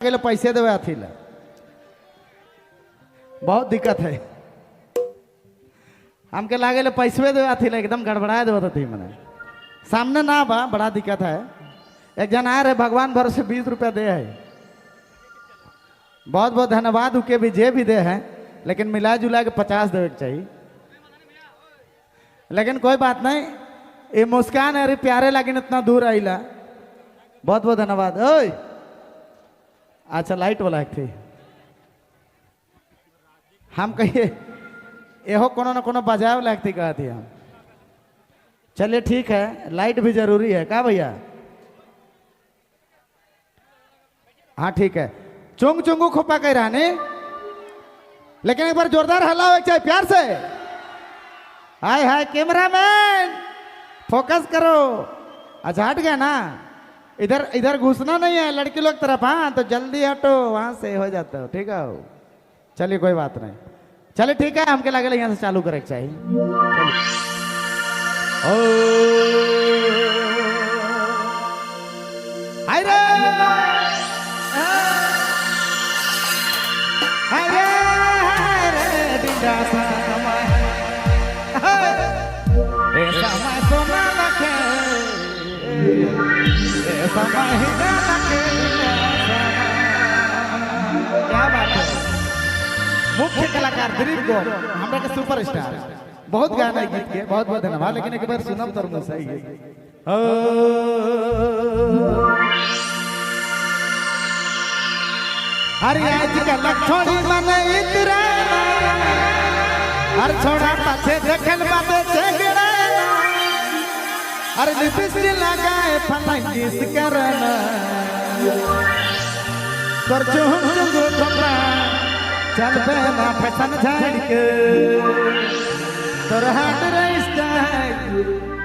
पैसे देवे अथी ला बहुत दिक्कत है। हमके लागे पैसे देवे अथी ला एकदम गड़बड़ा देवे थी मैंने सामने ना बा बड़ा दिक्कत है। एक जन आए रहे भगवान भरोसे 20 रुपया दे है। बहुत बहुत धन्यवाद उके भी जे भी दे है, लेकिन मिला जुला के 50 देवे चाहिए। लेकिन कोई बात नहीं, ये मुस्कान है प्यारे लगे इतना दूर आईला। बहुत बहुत धन्यवाद। ओए अच्छा लाइट वाला एक थी हम कहिए एहो कोनो न कोनो बजाव लगती कहा थी हम। चलिए ठीक है, लाइट भी जरूरी है का भैया। हाँ ठीक है, चुंग चुंगू खोपा कह रहा नहीं, लेकिन एक बार जोरदार हल्ला हो चाहिए प्यार से। हाय हाय कैमरामैन फोकस करो। अच्छा हट गया ना, इधर इधर घुसना नहीं है लड़की लोग तरफ। हाँ तो जल्दी हटो वहां से हो जाता हो। ठीक है चलिए कोई बात नहीं। चलिए ठीक है, हमके लगे यहाँ से चालू करे चाहिए। हाय रे हाय रे हाय रे डिंडा समय ए समय सोना लखे क्या बात है। मुख्य कलाकार दिलीप गो हमरा के सुपरस्टार बहुत गाना गीत के बहुत बहुत धन्यवाद। लेकिन एक बार सुनब तो मुझे सही है। हरि आज का लखोड़ी माने इतरा हर छोड़ा पाछे देखल बाते चेगड़ा। अरे लिपस्टिक लगाए फलांगिस करना कर चुंगू ठोकरा चल बेना फैशन झाड़ के तोर हाथ रहिस्ता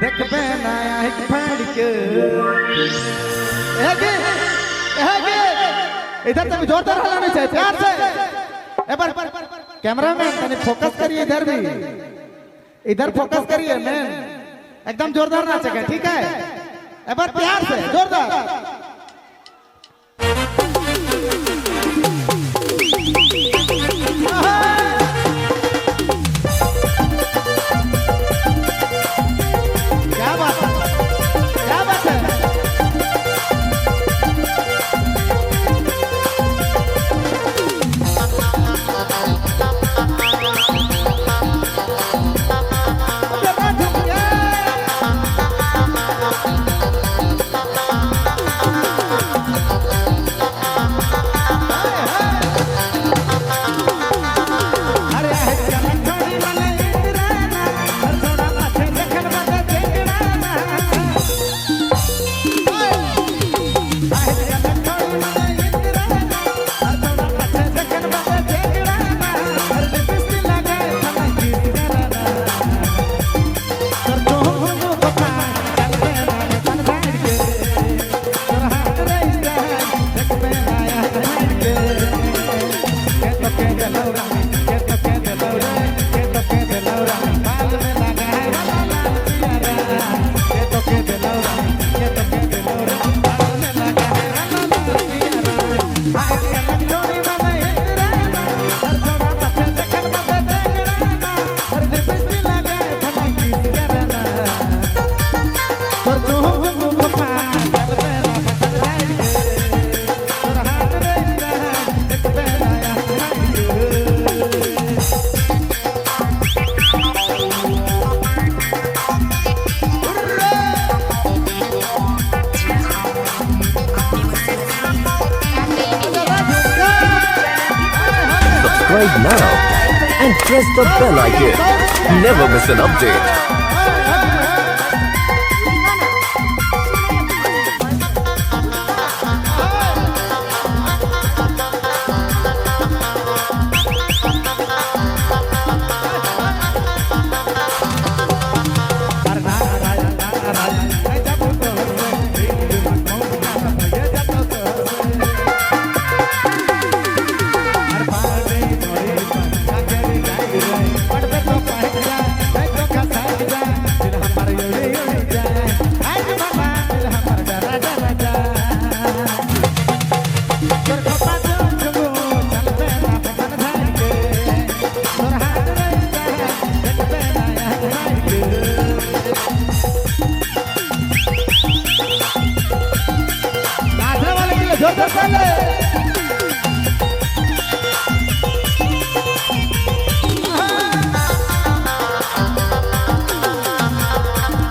देख बेना एक फाड़ के। इधर तक जोरदार हलाना चाहिए प्यार से। एक बार कैमरामैन तने फोकस करिए, इधर भी इधर फोकस करिए मैन, एकदम जोरदार नाच है। ठीक है एक बार प्यार से जोरदार। क्या बात है, क्या बात है। Subscribe now and press the bell icon. Never miss an update. But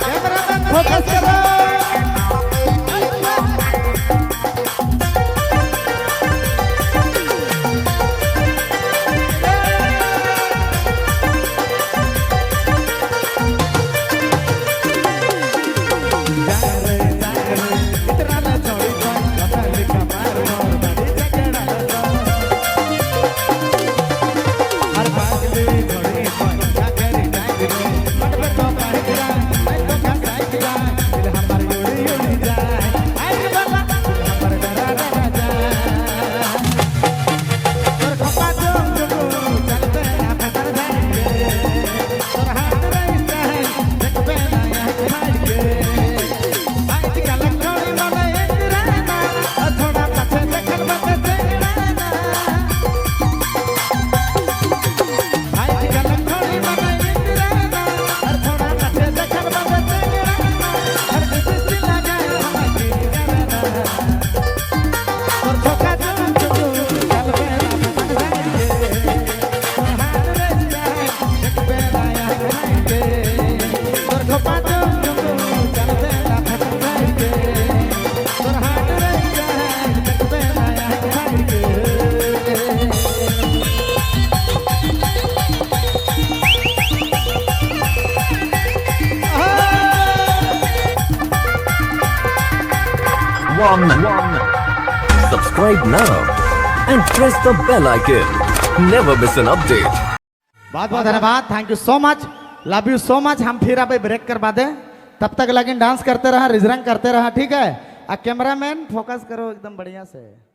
cameraman focus करो। Subscribe now and press the bell icon. Never miss an update. बहुत बहुत धन्यवाद, thank you so much, love you so much. हम फिर अभी break करवा दें, तब तक लेकिन डांस करते रहा, रिजरंग करते रहा, ठीक है। कैमरामैन फोकस करो एकदम बढ़िया से।